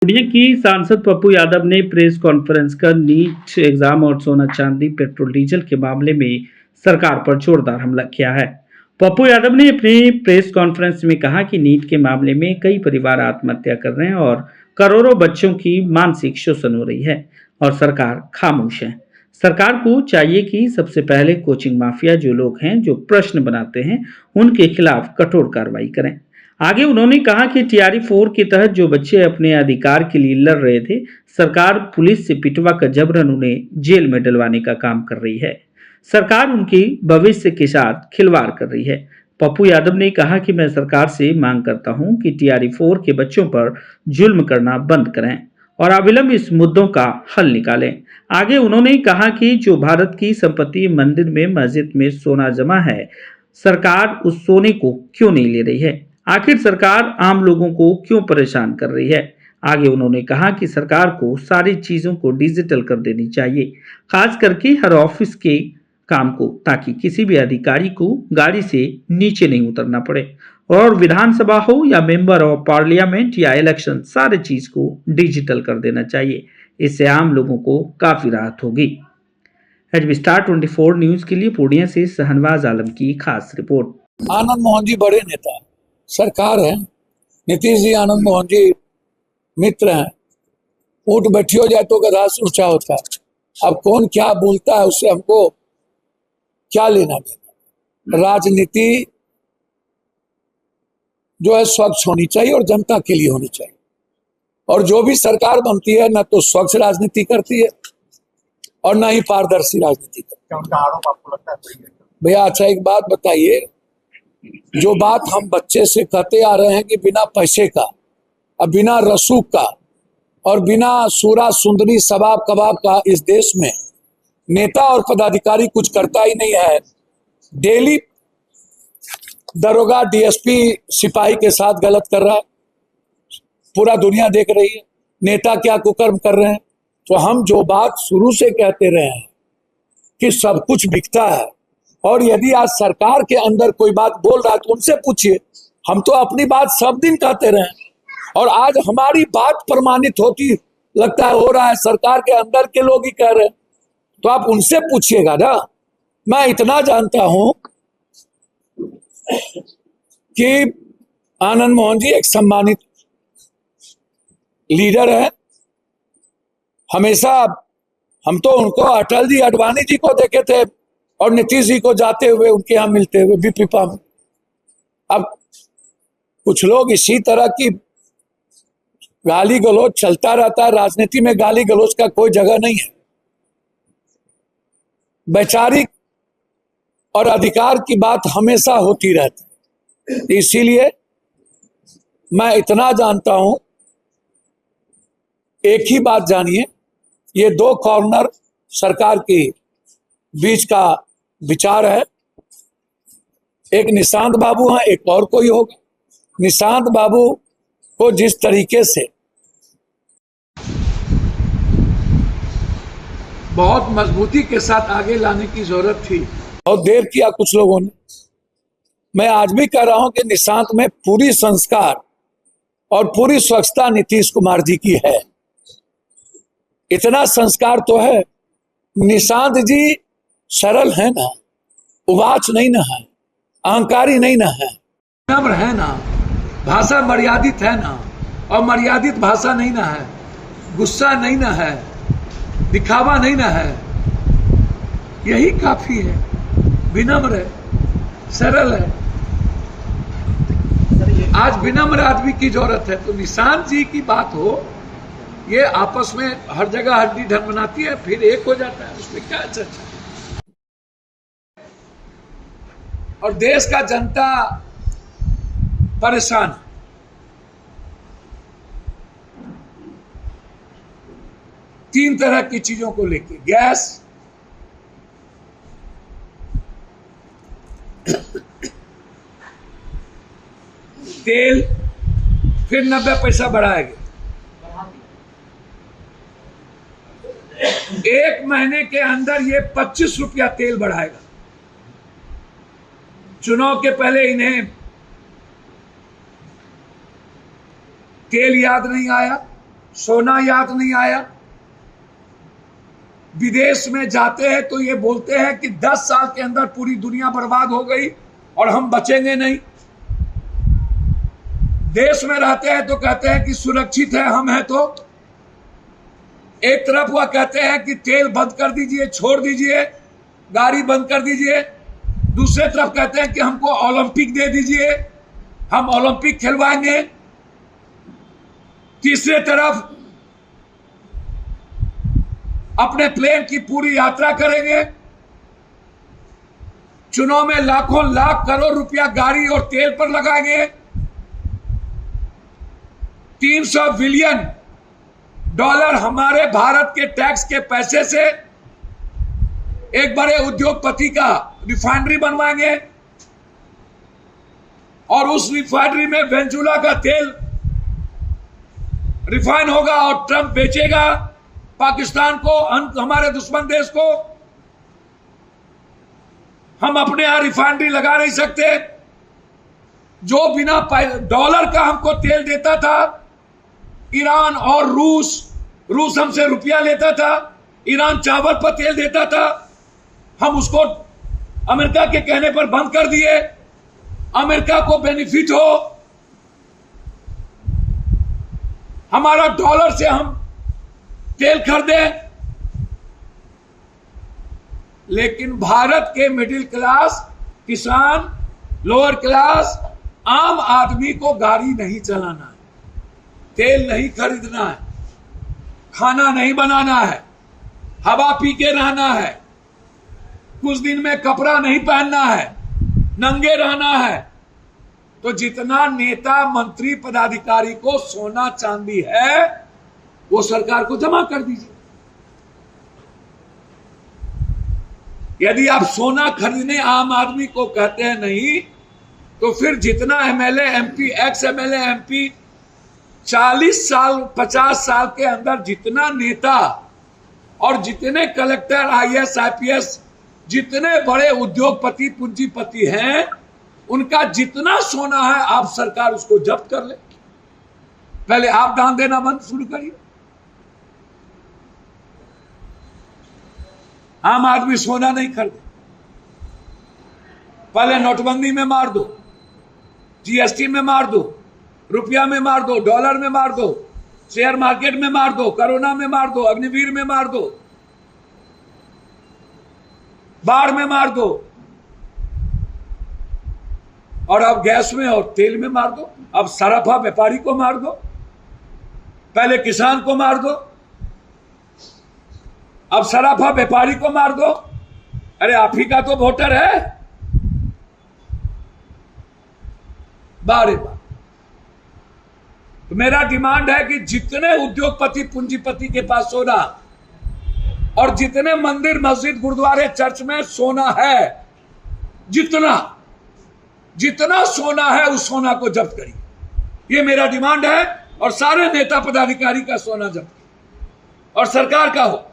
पूर्णिया की सांसद पप्पू यादव ने प्रेस कॉन्फ्रेंस कर नीट एग्जाम और सोना चांदी पेट्रोल डीजल के मामले में सरकार पर जोरदार हमला किया है। पप्पू यादव ने अपनी प्रेस कॉन्फ्रेंस में कहा कि नीट के मामले में कई परिवार आत्महत्या कर रहे हैं और करोड़ों बच्चों की मानसिक शोषण हो रही है और सरकार खामोश है। सरकार को चाहिए कि सबसे पहले कोचिंग माफिया जो लोग हैं जो प्रश्न बनाते हैं उनके खिलाफ कठोर कार्रवाई करें। आगे उन्होंने कहा कि टीआरई 4 के तहत जो बच्चे अपने अधिकार के लिए लड़ रहे थे, सरकार पुलिस से पिटवा कर जबरन उन्हें जेल में डलवाने का काम कर रही है। सरकार उनकी भविष्य के साथ खिलवाड़ कर रही है। पप्पू यादव ने कहा कि मैं सरकार से मांग करता हूं कि टीआरई 4 के बच्चों पर जुल्म करना बंद करें और अविलंब इस मुद्दों का हल निकालें। आगे उन्होंने कहा कि जो भारत की संपत्ति मंदिर में मस्जिद में सोना जमा है, सरकार उस सोने को क्यों नहीं ले रही है? आखिर सरकार आम लोगों को क्यों परेशान कर रही है? आगे उन्होंने कहा कि सरकार को सारी चीजों को डिजिटल कर देनी चाहिए, खास करके हर ऑफिस के काम को, ताकि किसी भी अधिकारी को गाड़ी से नीचे नहीं उतरना पड़े। और विधानसभा हो या मेंबर ऑफ पार्लियामेंट या इलेक्शन, सारे चीज को डिजिटल कर देना चाहिए। इससे आम लोगों को काफी राहत होगी। एच स्टार 24 न्यूज के लिए पूर्णिया से शहनवाज आलम की खास रिपोर्ट। आनंद मोहन जी बड़े नेता है, सरकार है, नीतीश जी आनंद मोहन जी मित्र हैं। ऊँट बैठी हो जाए तो गधा ऊंचा होता है। अब कौन क्या बोलता है उससे हमको क्या लेना देना। राजनीति जो है स्वच्छ होनी चाहिए और जनता के लिए होनी चाहिए। और जो भी सरकार बनती है ना तो स्वच्छ राजनीति करती है और ना ही पारदर्शी राजनीति करती है। क्या उनका आरोप आपको लगता है? भैया अच्छा एक बात बताइए, जो बात हम बच्चे से कहते आ रहे हैं कि बिना पैसे का और बिना रसूख का और बिना सूरा सुंदरी सबाब कबाब का इस देश में नेता और पदाधिकारी कुछ करता ही नहीं है। डेली दरोगा डीएसपी सिपाही के साथ गलत कर रहा है, पूरा दुनिया देख रही है। नेता क्या कुकर्म कर रहे हैं। तो हम जो बात शुरू से कहते रहे हैं कि सब कुछ बिकता है, और यदि आज सरकार के अंदर कोई बात बोल रहा है तो उनसे पूछिए। हम तो अपनी बात सब दिन कहते रहे और आज हमारी बात प्रमाणित होती लगता है हो रहा है, सरकार के अंदर के लोग ही कह रहे हैं। तो आप उनसे पूछिएगा ना। मैं इतना जानता हूं कि आनंद मोहन जी एक सम्मानित लीडर है। हमेशा हम तो उनको अटल जी अडवाणी जी को देखे थे और नीतीश जी को जाते हुए उनके यहाँ मिलते हुए बीपीपा में। अब कुछ लोग इसी तरह की गाली गलौज चलता रहता है। राजनीति में गाली गलौज का कोई जगह नहीं है। वैचारिक और अधिकार की बात हमेशा होती रहती है। इसीलिए मैं इतना जानता हूं, एक ही बात जानिए, ये दो कॉर्नर सरकार के बीच का विचार है। एक निशांत बाबू हैं, एक और कोई होगा। निशांत बाबू को जिस तरीके से बहुत मजबूती के साथ आगे लाने की जरूरत थी, बहुत देर किया कुछ लोगों ने। मैं आज भी कह रहा हूं कि निशांत में पूरी संस्कार और पूरी स्वच्छता नीतीश कुमार जी की है। इतना संस्कार तो है। निशांत जी सरल है ना, उवाच नहीं ना है, अहंकारी नहीं ना है, नम्र है ना, भाषा मर्यादित है ना, और मर्यादित भाषा नहीं ना है, गुस्सा नहीं ना है, दिखावा नहीं ना है। यही काफी है। विनम्र है, सरल है। आज विनम्र आदमी की जरूरत है। तो निशांत जी की बात हो, ये आपस में हर जगह हड्डी ढन बनाती है, फिर एक हो जाता है, उसमें क्या चर्चा है। और देश का जनता परेशान है। तीन तरह की चीजों को लेके, गैस, तेल, फिर 90 पैसा बढ़ाएंगे। एक महीने के अंदर ये 25 रुपया तेल बढ़ाएगा। चुनाव के पहले इन्हें तेल याद नहीं आया, सोना याद नहीं आया। विदेश में जाते हैं तो ये बोलते हैं कि 10 साल के अंदर पूरी दुनिया बर्बाद हो गई और हम बचेंगे नहीं। देश में रहते हैं तो कहते हैं कि सुरक्षित है हम हैं। तो एक तरफ वह कहते हैं कि तेल बंद कर दीजिए, छोड़ दीजिए, गाड़ी बंद कर दीजिए। दूसरे तरफ कहते हैं कि हमको ओलंपिक दे दीजिए, हम ओलंपिक खिलवाएंगे। तीसरे तरफ अपने प्लेन की पूरी यात्रा करेंगे। चुनाव में लाखों लाख करोड़ रुपया गाड़ी और तेल पर लगाएंगे। 300 बिलियन डॉलर हमारे भारत के टैक्स के पैसे से एक बड़े उद्योगपति का रिफाइनरी बनवाएंगे और उस रिफाइनरी में वेनेजुएला का तेल रिफाइन होगा और ट्रंप बेचेगा पाकिस्तान को, हमारे दुश्मन देश को। हम अपने यहां रिफाइनरी लगा नहीं सकते। जो बिना डॉलर का हमको तेल देता था ईरान और रूस हमसे रुपया लेता था, ईरान चावल पर तेल देता था, हम उसको अमेरिका के कहने पर बंद कर दिए। अमेरिका को बेनिफिट हो, हमारा डॉलर से हम तेल खरीदें। लेकिन भारत के मिडिल क्लास, किसान, लोअर क्लास, आम आदमी को गाड़ी नहीं चलाना है, तेल नहीं खरीदना है, खाना नहीं बनाना है, हवा पी के रहना है, कुछ दिन में कपड़ा नहीं पहनना है, नंगे रहना है। तो जितना नेता, मंत्री, पदाधिकारी को सोना चांदी है वो सरकार को जमा कर दीजिए। यदि आप सोना खरीदने आम आदमी को कहते हैं नहीं, तो फिर जितना MLA, MP, ex MLA, MP 40 साल 50 साल के अंदर जितना नेता और जितने कलेक्टर, आईएएस, आईपीएस, जितने बड़े उद्योगपति, पूंजीपति हैं, उनका जितना सोना है आप सरकार उसको जब्त कर ले। पहले आप दान देना बंद शुरू करिए। आम आदमी सोना नहीं खरीदे। पहले नोटबंदी में मार दो, जीएसटी में मार दो, रुपया में मार दो, डॉलर में मार दो, शेयर मार्केट में मार दो, कोरोना में मार दो, अग्निवीर में मार दो, बाढ़ में मार दो, और अब गैस में और तेल में मार दो। अब सराफा व्यापारी को मार दो, पहले किसान को मार दो, अब सराफा व्यापारी को मार दो। अरे आप ही का तो वोटर है। बारे बार तो मेरा डिमांड है कि जितने उद्योगपति, पूंजीपति के पास सोना और जितने मंदिर, मस्जिद, गुरुद्वारे, चर्च में सोना है, जितना सोना है उस सोना को जब्त करिए। ये मेरा डिमांड है। और सारे नेता पदाधिकारी का सोना जब्त, और सरकार का हो।